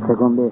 Seconde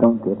73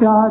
4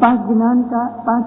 5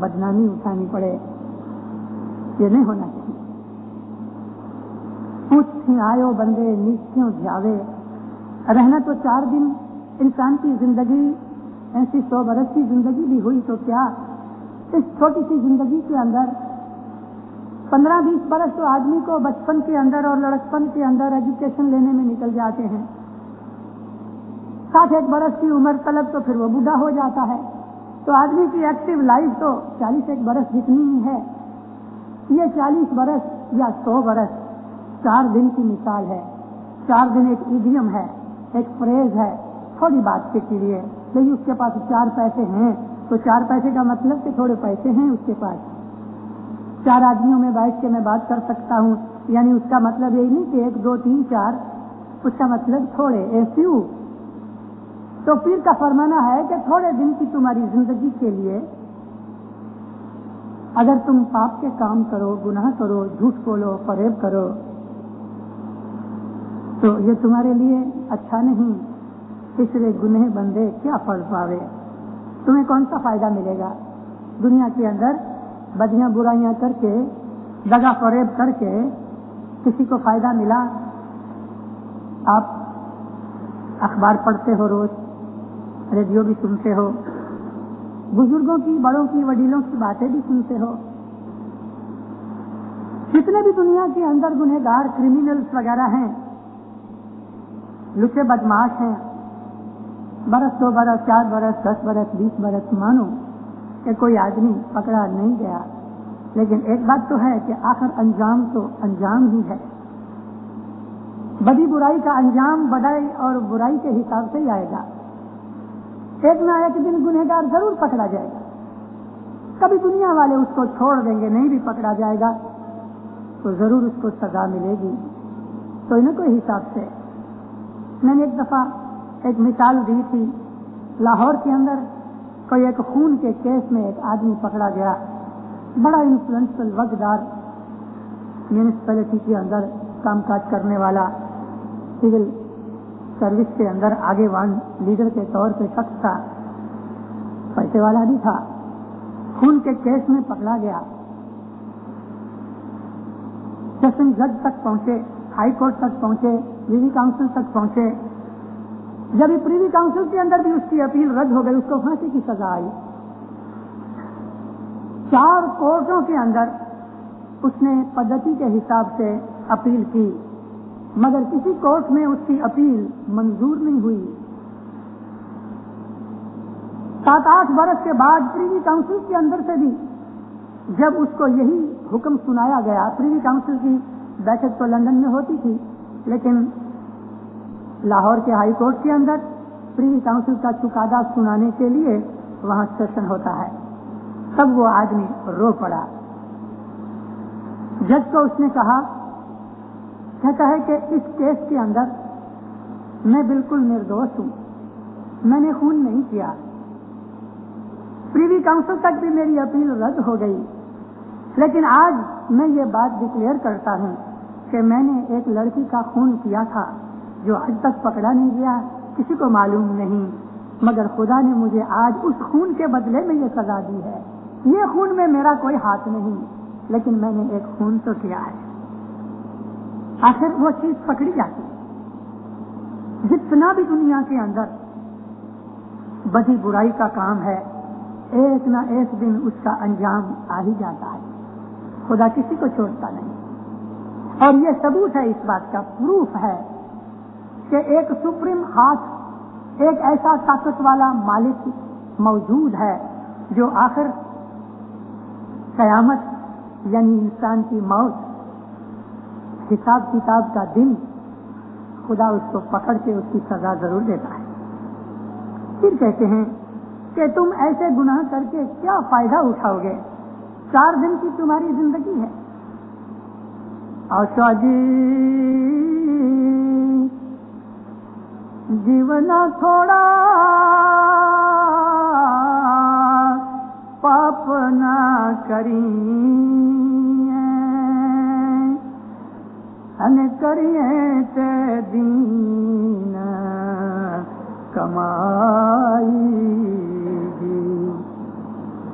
بدنامی اٹھانی پڑے، یہ نہیں ہونا چاہیے۔ اونچ تھی آئے بندے نیچوں جاوے، رہنا تو 4 دن انسان کی زندگی، ایسی 100 برس کی زندگی بھی ہوئی تو کیا، اس چھوٹی سی زندگی کے اندر 15-20 برس تو آدمی کو بچپن کے اندر اور لڑکپن کے اندر ایجوکیشن لینے میں نکل جاتے ہیں، 60 برس کی عمر طلب تو پھر وہ بوڑھا ہو جاتا ہے، تو آدمی کی ایکٹیو لائف تو 40 برس جتنی ہی ہے۔ یہ 40 برس یا 100 برس 4 دن کی مثال ہے۔ 4 دن ایک ایڈیم ہے، ایک فریز ہے تھوڑی بات کے لیے، لیکن اس کے پاس 4 پیسے ہیں تو 4 پیسے کا مطلب کہ تھوڑے پیسے ہیں اس کے پاس، 4 آدمیوں میں بیٹھ کے میں بات کر سکتا ہوں، یعنی اس کا مطلب یہی نہیں کہ 1 2 3 4، اس کا مطلب تھوڑے ایسیو۔ تو پیر کا فرمانا ہے کہ تھوڑے دن کی تمہاری زندگی کے لیے اگر تم پاپ کے کام کرو، گناہ کرو، جھوٹ بولو، فریب کرو، تو یہ تمہارے لیے اچھا نہیں۔ اس لیے گنہ بندے کیا پڑ پاوے، تمہیں کون سا فائدہ ملے گا دنیا کے اندر؟ بدیاں برائیاں کر کے، دغا فریب کر کے کسی کو فائدہ ملا؟ آپ اخبار پڑھتے ہو، روز ریڈیو بھی سنتے ہو، بزرگوں کی، بڑوں کی، وڈیلوں کی باتیں بھی سنتے ہو۔ جتنے بھی دنیا کے اندر گنہگار کرمینلز وغیرہ ہیں، لچے بدماش ہیں، برس 2 برس 4 برس 10 برس 20 برس مانو کہ کوئی آدمی پکڑا نہیں گیا، لیکن ایک بات تو ہے کہ آخر انجام تو انجام ہی ہے۔ بدی برائی کا انجام بدائی اور برائی کے حساب سے ہی آئے گا۔ ایک نہ ایک دن گنہگار ضرور پکڑا جائے گا، کبھی دنیا والے اس کو چھوڑ دیں گے، نہیں بھی پکڑا جائے گا تو ضرور اس کو سزا ملے گی، کوئی نہ کوئی حساب سے۔ میں نے ایک دفعہ ایک مثال دی تھی، لاہور کے اندر کوئی ایک خون کے کیس میں ایک آدمی پکڑا گیا، بڑا انفلوئنشل وقتدار، میونسپلٹی کے اندر کام کاج کرنے والا، سول سروس کے اندر آگے وان لیڈر کے طور پہ شخص تھا، پیسے والا بھی تھا، خون کے کیس میں پکڑا گیا۔ سیشن جج تک پہنچے، ہائی کورٹ تک پہنچے، پریوی کاؤنسل تک پہنچے۔ جب یہ پریوی کاؤنسل کے اندر بھی اس کی اپیل رد ہو گئی، اس کو پھانسی کی سزا آئی۔ 4 کورٹوں کے اندر اس نے پدھتی کے حساب سے اپیل کی، مگر کسی کورٹ میں اس کی اپیل منظور نہیں ہوئی۔ 7-8 برس کے بعد پریوی کاؤنسل کے اندر سے بھی جب اس کو یہی حکم سنایا گیا، پریوی کاؤنسل کی بیٹھک تو لندن میں ہوتی تھی، لیکن لاہور کے ہائی کورٹ کے اندر پریوی کاؤنسل کا چکادہ سنانے کے لیے وہاں سیشن ہوتا ہے، تب وہ آدمی رو پڑا۔ جج کو اس نے کہا، کہتا ہے کہ اس کیس کے اندر میں بالکل نردوش ہوں، میں نے خون نہیں کیا، پریوی کاؤنسل تک بھی میری اپیل رد ہو گئی، لیکن آج میں یہ بات ڈکلیئر کرتا ہوں کہ میں نے ایک لڑکی کا خون کیا تھا جو آج تک پکڑا نہیں گیا، کسی کو معلوم نہیں، مگر خدا نے مجھے آج اس خون کے بدلے میں یہ سزا دی ہے۔ یہ خون میں میرا کوئی ہاتھ نہیں، لیکن میں نے ایک خون تو کیا ہے۔ آخر وہ چیز پکڑی جاتی ہے۔ جتنا بھی دنیا کے اندر بدی برائی کا کام ہے، ایک نہ ایک دن اس کا انجام آ ہی جاتا ہے، خدا کسی کو چھوڑتا نہیں۔ اور یہ ثبوت ہے اس بات کا، پروف ہے کہ ایک سپریم ہاتھ، ایک ایسا طاقت والا مالک موجود ہے جو آخر قیامت یعنی انسان کی موت، حساب کتاب کا دن، خدا اس کو پکڑ کے اس کی سزا ضرور دیتا ہے۔ پھر کہتے ہیں کہ تم ایسے گناہ کر کے کیا فائدہ اٹھاؤ گے، 4 دن کی تمہاری زندگی ہے۔ آشا جی جیونا تھوڑا پاپ نہ کری ان کریے تے دین کمائی گی،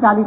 40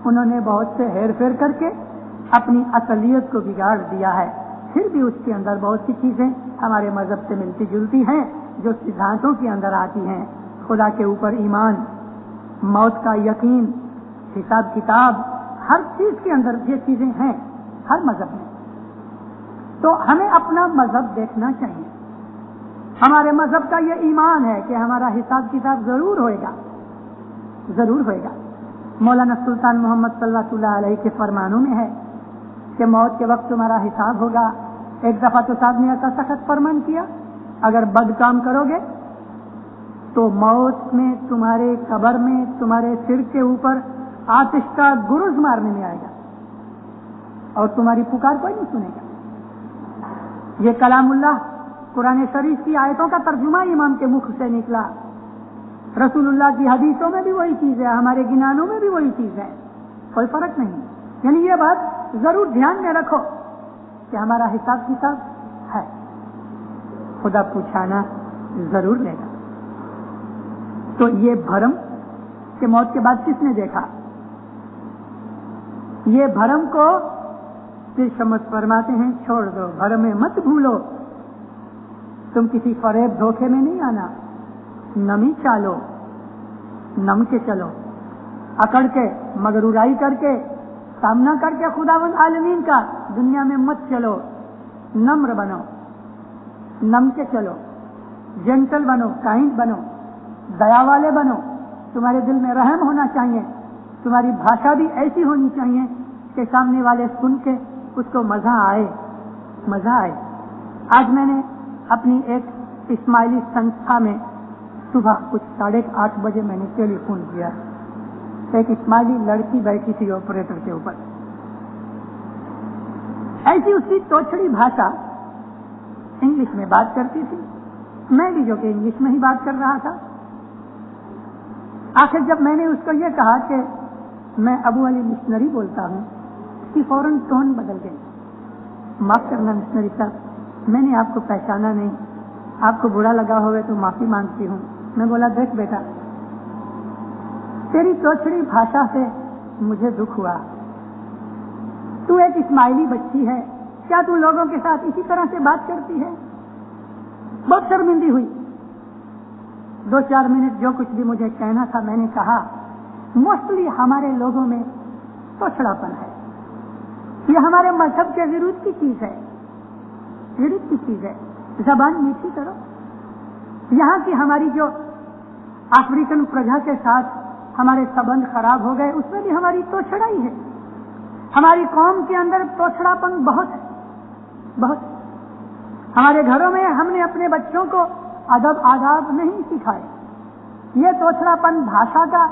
انہوں نے بہت سے ہیر پھیر کر کے اپنی اصلیت کو بگاڑ دیا ہے. پھر بھی اس کے اندر بہت سی چیزیں ہمارے مذہب سے ملتی جلتی ہیں جو سدھانتوں کے اندر آتی ہیں. خدا کے اوپر ایمان، موت کا یقین، حساب کتاب، ہر چیز کے اندر یہ چیزیں ہیں ہر مذہب میں. تو ہمیں اپنا مذہب دیکھنا چاہیے. ہمارے مذہب کا یہ ایمان ہے کہ ہمارا حساب کتاب ضرور ہوئے گا، ضرور ہوئے گا. مولانا سلطان محمد صلی اللہ علیہ کے فرمانوں میں ہے کہ موت کے وقت تمہارا حساب ہوگا. ایک دفعہ تو صاحب نے ایسا سخت فرمان کیا، اگر بد کام کرو گے تو موت میں تمہارے قبر میں تمہارے سر کے اوپر آتش کا گرز مارنے میں آئے گا اور تمہاری پکار کوئی نہیں سنے گا. یہ کلام اللہ قرآن شریف کی آیتوں کا ترجمہ امام کے مکھ سے نکلا. رسول اللہ کی حدیثوں میں بھی وہی چیز ہے، ہمارے گنانوں میں بھی وہی چیز ہے، کوئی فرق نہیں. یعنی یہ بات ضرور دھیان میں رکھو کہ ہمارا حساب کتاب ہے، خدا پوچھانا ضرور لے گا. تو یہ بھرم کہ موت کے بعد کس نے دیکھا، یہ بھرم کو پھر شمس فرماتے ہیں چھوڑ دو، بھرم میں مت بھولو. تم کسی فریب دھوکے میں نہیں آنا، نمی چالو، نم کے چلو، اکڑ کے مغرورائی کر کے سامنا کر کے خداوند عالمین کا دنیا میں مت چلو. نمر بنو، نم کے چلو، جنٹل بنو، کائنڈ بنو، دیا والے بنو. تمہارے دل میں رحم ہونا چاہیے، تمہاری بھاشا بھی ایسی ہونی چاہیے کہ سامنے والے سن کے اس کو مزہ آئے، مزہ آئے. آج میں نے اپنی ایک اسماعیلی سنستھا میں صبح کچھ 8:30 بجے میں نے ٹیلی فون کیا. ایک اسماعیلی لڑکی بیٹھی تھی آپریٹر کے اوپر، ایسی اس کی توچڑی بھاشا، انگلش میں بات کرتی تھی. میں بھی جو کہ انگلش میں ہی بات کر رہا تھا. آخر جب میں نے اس کو یہ کہا کہ میں ابو علی مشنری بولتا ہوں، اس کی فوراً ٹون بدل گئی. معاف کرنا مشنری صاحب، میں نے آپ کو پہچانا نہیں، آپ کو برا لگا ہوگا تو معافی مانگتی ہوں. میں بولا دیکھ بیٹا، تیری توچڑی بھاشا سے مجھے دکھ ہوا. تو ایک اسماعیلی بچی ہے، کیا تو لوگوں کے ساتھ اسی طرح سے بات کرتی ہے؟ بہت شرمندی ہوئی. 2-4 منٹ جو کچھ بھی مجھے کہنا تھا میں نے کہا. موسٹلی ہمارے لوگوں میں توچڑاپن ہے، یہ ہمارے مذہب کے ورود کی چیز ہے، ورود کی چیز ہے. زبان میٹھی کرو. یہاں کی ہماری جو افریقن پرجا کے ساتھ ہمارے سبند خراب ہو گئے، اس میں بھی ہماری توچڑائی ہے. ہماری قوم کے اندر توچڑاپن بہت ہے، بہت. ہمارے گھروں میں ہم نے اپنے بچوں کو ادب آداب نہیں سکھائے. یہ توچڑاپن بھاشا کا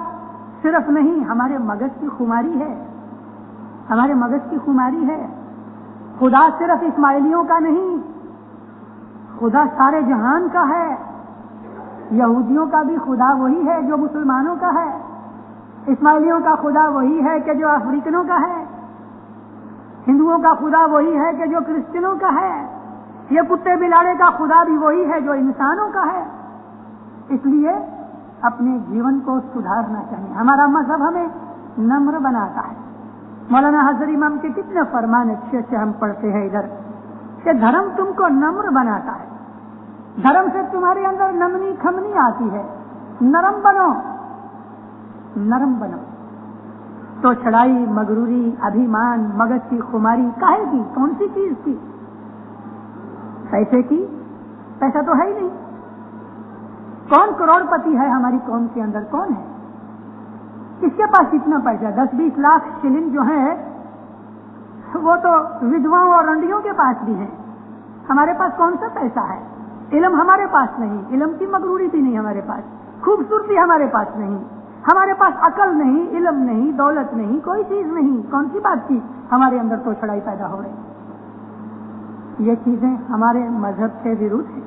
صرف نہیں، ہمارے مغز کی خماری ہے، ہمارے مغز کی خماری ہے. خدا صرف اسماعیلیوں کا نہیں، خدا سارے جہان کا ہے. یہودیوں کا بھی خدا وہی ہے جو مسلمانوں کا ہے، اسماعیلیوں کا خدا وہی ہے کہ جو افریقنوں کا ہے، ہندوؤں کا خدا وہی ہے کہ جو کرسچنوں کا ہے. یہ کتے بلاڑے کا خدا بھی وہی ہے جو انسانوں کا ہے. اس لیے اپنے جیون کو سدھارنا چاہیے. ہمارا مذہب ہمیں نمر بناتا ہے. مولانا حضرت امام کے کتنے فرمان اچھے سے ہم پڑھتے ہیں ادھر کہ دھرم تم کو نمر بناتا ہے. دھرم سے تمہارے اندر نمنی کھمنی آتی ہے. نرم بنو، نرم بنو. تو چھڑائی، مغروری، ابھیمان، مغز کی خماری کاہے کی؟ کون سی چیز کی؟ پیسے کی؟ پیسہ تو ہے ہی نہیں. کون کروڑ پتی ہے ہماری قوم کے اندر؟ کون ہے؟ کس کے پاس کتنا پیسہ؟ 10-20 لاکھ شلنگ جو ہے وہ تو ودواؤں اور رنڈیوں کے پاس بھی ہیں. ہمارے پاس کون سا پیسہ ہے؟ علم ہمارے پاس نہیں، علم کی مغروری بھی نہیں ہمارے پاس، خوبصورتی ہمارے پاس نہیں، ہمارے پاس عقل نہیں، علم نہیں، دولت نہیں، کوئی چیز نہیں. کون سی بات کی ہمارے اندر تو چھڑائی پیدا ہو رہی؟ یہ چیزیں ہمارے مذہب سے ورود ہیں.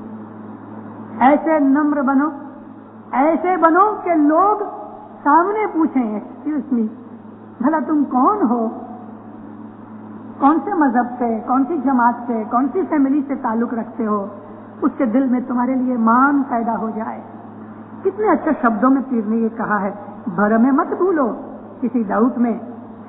ایسے نمر بنو، ایسے بنو کہ لوگ سامنے پوچھیں ایکسکیوز می، بھلا تم کون ہو، کون سے مذہب سے، کون سی جماعت سے، کون سی فیملی سے تعلق رکھتے ہو. اس کے دل میں تمہارے لیے مان پیدا ہو جائے. کتنے اچھے شبدوں میں پیر نے یہ کہا ہے، بھرم مت بھولو. کسی ڈاؤٹ میں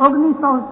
1900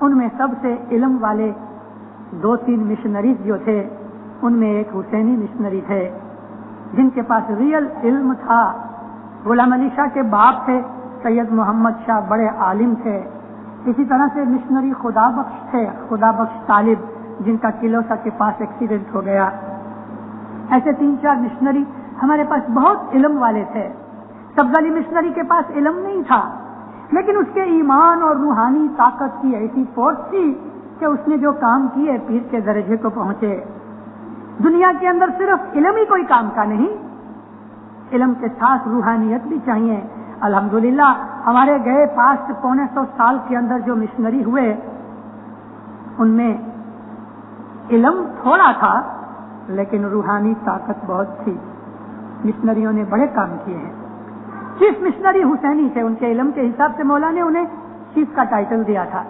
ان میں سب سے علم والے 2-3 مشنریز جو تھے ان میں ایک حسینی مشنری تھے جن کے پاس ریئل علم تھا. غلام علی شاہ کے باپ تھے سید محمد شاہ، بڑے عالم تھے. اسی طرح سے مشنری خدا بخش تھے، خدا بخش طالب، جن کا کلوسا کے پاس ایکسیڈنٹ ہو گیا. ایسے 3-4 مشنری ہمارے پاس بہت علم والے تھے. سبز علی مشنری کے پاس علم نہیں تھا، لیکن اس کے ایمان اور روحانی طاقت کی ایسی فورس تھی کہ اس نے جو کام کیے پیر کے درجے کو پہنچے. دنیا کے اندر صرف علم ہی کوئی کام کا نہیں، علم کے ساتھ روحانیت بھی چاہیے. الحمدللہ ہمارے گئے پاسٹ 100 سال کے اندر جو مشنری ہوئے ان میں علم تھوڑا تھا لیکن روحانی طاقت بہت تھی. مشنریوں نے بڑے کام کیے ہیں. چیف مشنری حسینی تھے، ان کے علم کے حساب سے مولا نے انہیں چیف کا ٹائٹل دیا تھا.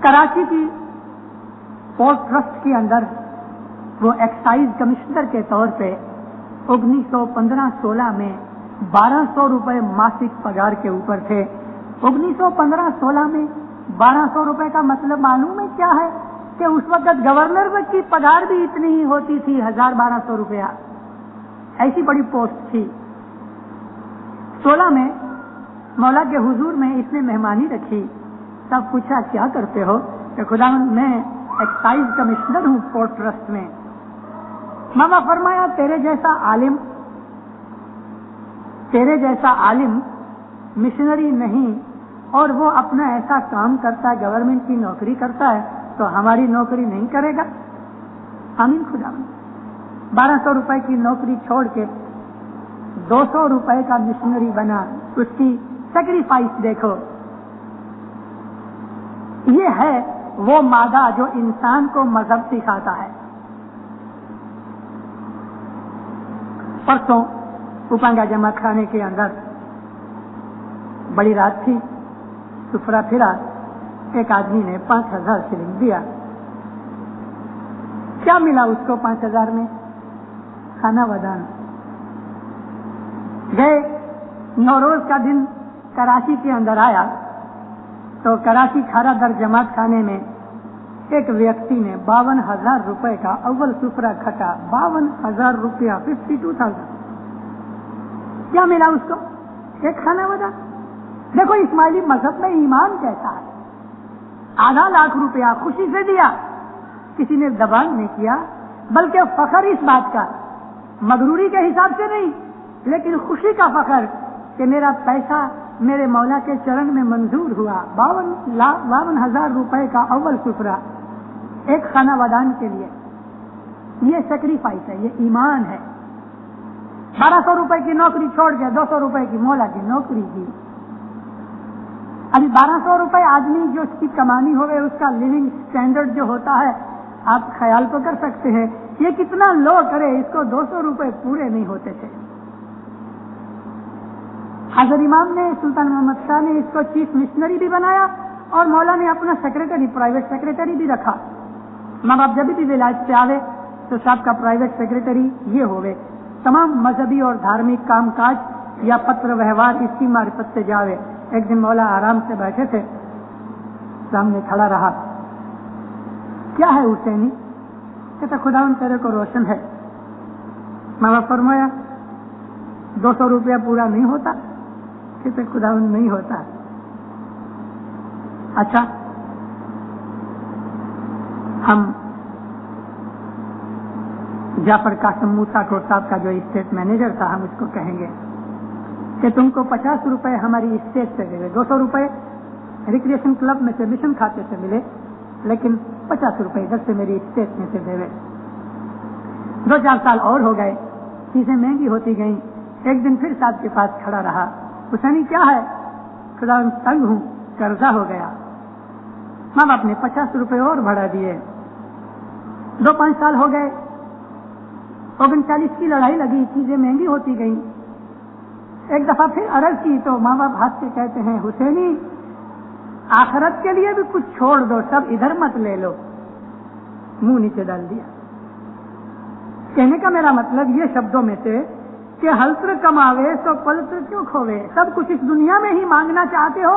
کراچی کی پورٹ ٹرسٹ کے اندر وہ ایکسائز کمشنر کے طور پہ 1915-16 میں 1200 روپے ماسک پگار کے اوپر تھے. 1915-16 میں 1200 روپے کا مطلب معلوم ہے کیا ہے؟ کہ اس وقت گورنر کی پگار بھی اتنی ہی ہوتی تھی، 1200 روپیہ. ایسی بڑی پوسٹ تھی. 16 میں مولا کے حضور میں اس نے مہمانی رکھی. سب پوچھا کیا کرتے ہو؟ کہ خدا میں ایکسائز کمشنر ہوں پورٹ ٹرسٹ میں. ماما فرمایا تیرے جیسا عالم مشنری نہیں اور وہ اپنا ایسا کام کرتا ہے، گورنمنٹ کی نوکری کرتا ہے تو ہماری نوکری نہیں کرے گا؟ آمین خدا. 1200 روپے کی نوکری چھوڑ کے 200 روپے کا مشنری بنا. اس کی سیکریفائس دیکھو. یہ ہے وہ مادہ جو انسان کو مذہب سکھاتا ہے. پرسوں اپنگا جماعت خانے کے اندر بڑی رات تھی، سفرہ پھرا. ایک آدمی نے 5000 شلنگ دیا. کیا ملا اس کو 5000 میں؟ کھانا ودان. گئے نوروز کا دن کراچی کے اندر آیا تو کراچی کھارا در جماعت خانے میں ایک ویکتی نے 52,000 روپے کا اول سفرہ کھٹا. 52,000 روپیہ، 52,000. کیا ملا اس کو؟ ایک کھانا ودا. دیکھو اسماعیلی مذہب میں ایمان کیسا ہے. آدھا لاکھ روپیہ خوشی سے دیا، کسی نے دباؤ نہیں کیا، بلکہ فخر اس بات کا، مغروری کے حساب سے نہیں لیکن خوشی کا فخر کہ میرا پیسہ میرے مولا کے چرن میں منظور ہوا. 52,000 روپے کا اول سفرہ ایک خانہ ودان کے لیے. یہ سیکریفائس ہے، یہ ایمان ہے. 1200 روپے کی نوکری چھوڑ کے 200 روپے کی مولا کی نوکری کی. ابھی 1200 روپے آدمی جو اس کی کمانی ہوگی اس کا لیونگ سٹینڈرڈ جو ہوتا ہے آپ خیال تو کر سکتے ہیں یہ کتنا لو کرے. اس کو 200 روپے پورے نہیں ہوتے تھے. حضرت امام نے، سلطان محمد شاہ نے اس کو چیف مشنری بھی بنایا اور مولا نے اپنا سیکریٹری، پرائیویٹ سیکریٹری بھی رکھا. ماں باپ جب بھی ولایت پہ آوے تو صاحب کا پرائیویٹ سیکریٹری یہ ہوئے. تمام مذہبی اور دھارمک کام کاج یا پتر ویوہار اس کی معرفت سے جاوے. ایک دن مولا آرام سے بیٹھے تھے، سامنے کھڑا رہا. کیا ہے حسینی؟ کہتا خدا ان تیرے کو روشن ہے. ماں باپ فرمایا 200 روپیہ پورا نہیں ہوتا؟ کہتے خدا ان نہیں ہوتا. اچھا ہم جعفر قاسم موسیٰ کو صاحب کا جو اسٹیٹ مینیجر تھا ہم اس کو کہیں گے کہ تم کو 50 روپے ہماری اسٹیٹ سے دے. 200 روپے ریکریشن کلب میں سے مشن کھاتے سے ملے لیکن 50 روپے ادھر سے میری اسٹیٹ میں سے دے. 2-4 سال اور ہو گئے، چیزیں مہنگی ہوتی گئیں. ایک دن پھر صاحب کے پاس کھڑا رہا. حسینی کیا ہے؟ خدا تنگ ہوں، قرضہ ہو گیا. ماں باپ نے 50 روپے اور بڑھا دیے. 2-5 سال ہو گئے. 39 کی لڑائی لگی، چیزیں مہنگی ہوتی گئیں. ایک دفعہ پھر عرض کی تو ماں باپ ہاتھ سے کہتے ہیں حسینی آخرت کے لیے بھی کچھ چھوڑ دو، سب ادھر مت لے لو. منہ نیچے ڈال دیا. کہنے کا میرا مطلب یہ شبدوں میں سے کہ ہلتر کماوے سو پلتر کیوں کھوے. سب کچھ اس دنیا میں ہی مانگنا چاہتے ہو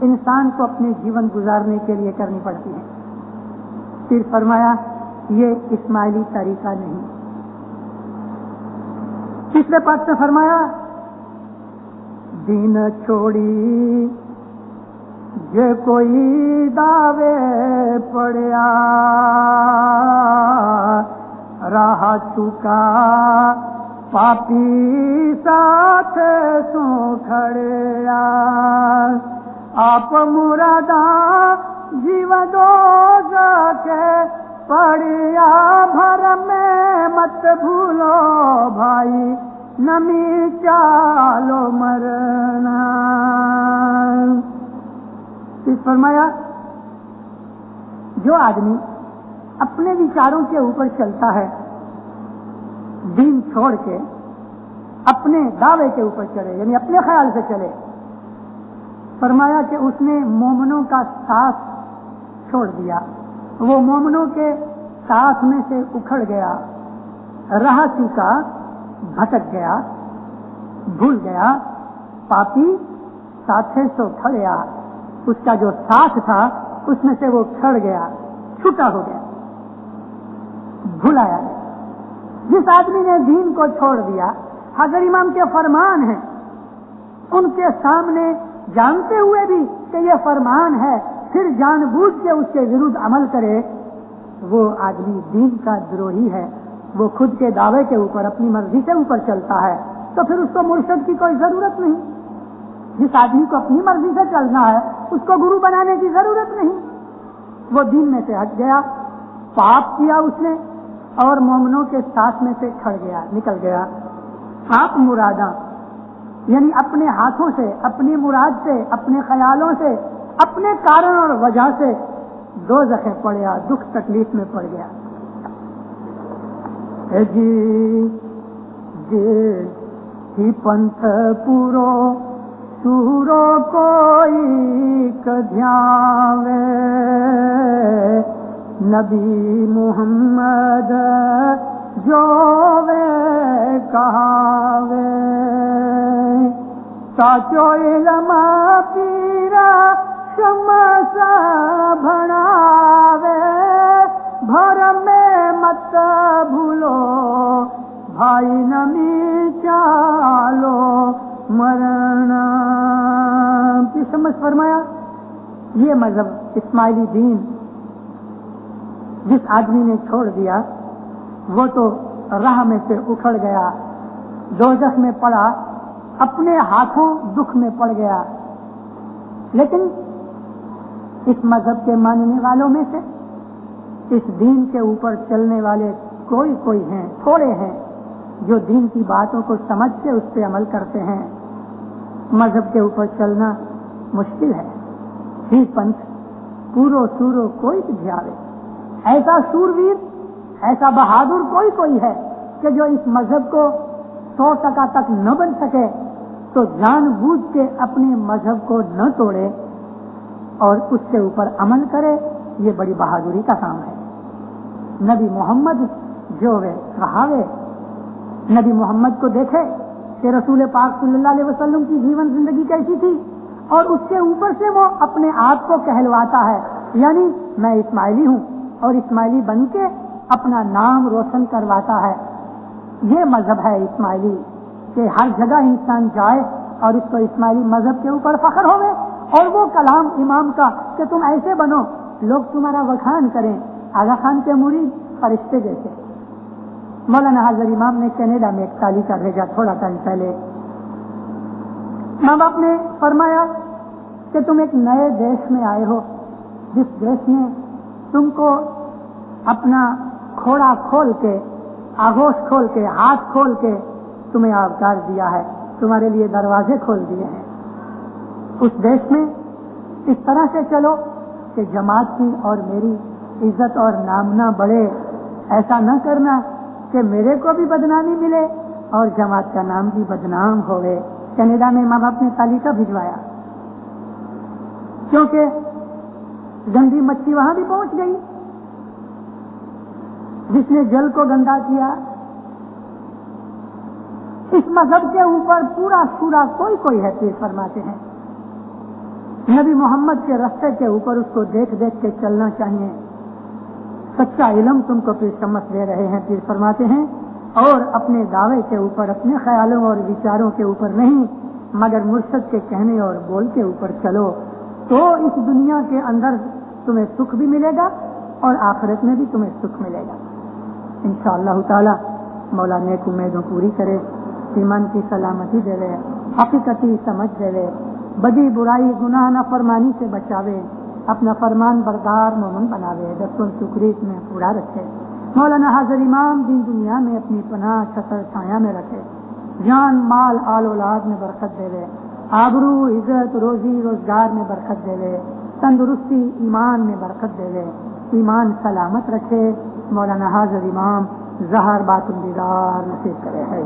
انسان کو اپنے جیون گزارنے کے لیے کرنی پڑتی ہے. پھر فرمایا یہ اسماعیلی طریقہ نہیں. تیسرے پاس سے فرمایا دین چھوڑی جے کوئی دعوے پڑیا راہ چکا پاپی ساتھ سو کھڑیا آپ مرادا جیو دو کے پڑیا بھر میں مت بھولو بھائی نمی چالو مرنا. فرمایا جو آدمی اپنے وچاروں کے اوپر چلتا ہے دین چھوڑ کے اپنے دعوے کے اوپر چلے یعنی اپنے خیال سے چلے, فرمایا کہ اس نے مومنوں کا ساتھ چھوڑ دیا, وہ مومنوں کے ساتھ میں سے اکھڑ گیا, راہ چکا بھٹک گیا, بھول گیا, پاپی ساتھے سو کھڑیا, اس کا جو ساتھ تھا اس میں سے وہ کھڑ گیا, چھوٹا ہو گیا, بھلایا گیا. جس آدمی نے دین کو چھوڑ دیا, حضرت امام کے فرمان ہیں, ان کے سامنے جانتے ہوئے بھی کہ یہ فرمان ہے پھر جان بوجھ کے اس کے ورد عمل کرے, وہ آدمی دین کا دروہی ہے. وہ خود کے دعوے کے اوپر اپنی مرضی سے اوپر چلتا ہے تو پھر اس کو مرشد کی کوئی ضرورت نہیں. جس آدمی کو اپنی مرضی سے چلنا ہے اس کو گرو بنانے کی ضرورت نہیں. وہ دین میں سے ہٹ گیا, پاپ کیا اس نے اور مومنوں کے ساتھ میں سے کھڑ گیا, نکل گیا. آپ مراداں یعنی اپنے ہاتھوں سے, اپنی مراد سے, اپنے خیالوں سے, اپنے کارن اور وجہ سے دوزخیں پڑیا, دکھ تکلیف میں پڑ گیا. جی جی پنتھ پورو سورو کوئی کدھیاوے نبی محمد جو وے کہاوے ساچو علم پیرا شمسا بھڑاوے بھر میں مت بھولو بھائی نمی چالو مرنا. کی سمجھ فرمایا یہ مذہب اسماعیلی دین جس آدمی نے چھوڑ دیا وہ تو راہ میں سے اکھڑ گیا, دوزخ میں پڑا, اپنے ہاتھوں دکھ میں پڑ گیا. لیکن اس مذہب کے ماننے والوں میں سے اس دین کے اوپر چلنے والے کوئی ہیں, تھوڑے ہیں جو دین کی باتوں کو سمجھ کے اس پہ عمل کرتے ہیں. مذہب کے اوپر چلنا مشکل ہے. ہی پنتھ پورو سورو کوئی دھیاوے, ایسا شورویر, ایسا بہادر کوئی ہے کہ جو اس مذہب کو 100% تک نہ بن سکے تو جان بوجھ کے اپنے مذہب کو نہ توڑے اور اس کے اوپر عمل کرے. یہ بڑی بہادری کا کام ہے. نبی محمد جو وے کہاوے, نبی محمد کو دیکھے کہ رسول پاک صلی اللہ علیہ وسلم کی جیون زندگی کیسی تھی اور اس کے اوپر سے وہ اپنے آپ کو کہلواتا ہے, یعنی میں اسماعیلی ہوں اور اسماعیلی بن کے اپنا نام روشن کرواتا ہے. یہ مذہب ہے اسماعیلی کہ ہر جگہ انسان جائے اور اس کو اسماعیلی مذہب کے اوپر فخر ہوئے اور وہ کلام امام کا کہ تم ایسے بنو لوگ تمہارا وکھان کریں. آغا خان کے مرید فرشتے جیسے. مولانا حاضر امام نے کینیڈا میں ایک سالی کا بھیجا تھوڑا ٹائم پہلے. ماں باپ نے فرمایا کہ تم ایک نئے دیش میں آئے ہو, جس دیش نے تم کو اپنا کھوڑا کھول کے, آغوش کھول کے, ہاتھ کھول کے تمہیں آبدار دیا ہے, تمہارے لیے دروازے کھول دیے ہیں. اس دیش میں اس طرح سے چلو کہ جماعت کی اور میری عزت اور نام نہ بڑھے. ایسا نہ کرنا کہ میرے کو بھی بدنامی ملے اور جماعت کا نام بھی بدنام ہوئے. کینیڈا میں ماں باپ نے تالی کا بھجوایا کیونکہ گندی مچھی وہاں بھی پہنچ گئی جس نے جل کو گندا کیا. اس مذہب کے اوپر پورا کوئی ہے. پیر فرماتے ہیں نبی محمد کے راستے کے اوپر اس کو دیکھ دیکھ کے چلنا چاہیے. سچا علم تم کو پیر شمس دے رہے ہیں. پیر فرماتے ہیں اور اپنے دعوے کے اوپر، اپنے خیالوں اور وچاروں کے اوپر نہیں، مگر مرشد کے کہنے اور بول کے اوپر چلو تو اس دنیا کے اندر تمہیں سکھ بھی ملے گا اور آخرت میں بھی تمہیں سکھ ملے گا انشاءاللہ تعالی. مولا نیک امیدوں پوری کرے، ایمان کی سلامتی دے رہے، حقیقتی سمجھ دے رہے، بدی برائی گناہ نافرمانی سے بچاوے، اپنا فرمان بردار مومن بناوے، دستوں شکریت میں پورا رکھے. مولانا حاضر امام دین دنیا میں اپنی پناہ چھتر چھایا میں رکھے، جان مال آل اولاد میں برکت دے، آبرو عزت روزی روزگار میں برکت دے، تندرستی ایمان میں برکت دے، ایمان سلامت رکھے. مولانا حاضر امام زہر باطن دیدار نصیب کرے ہے.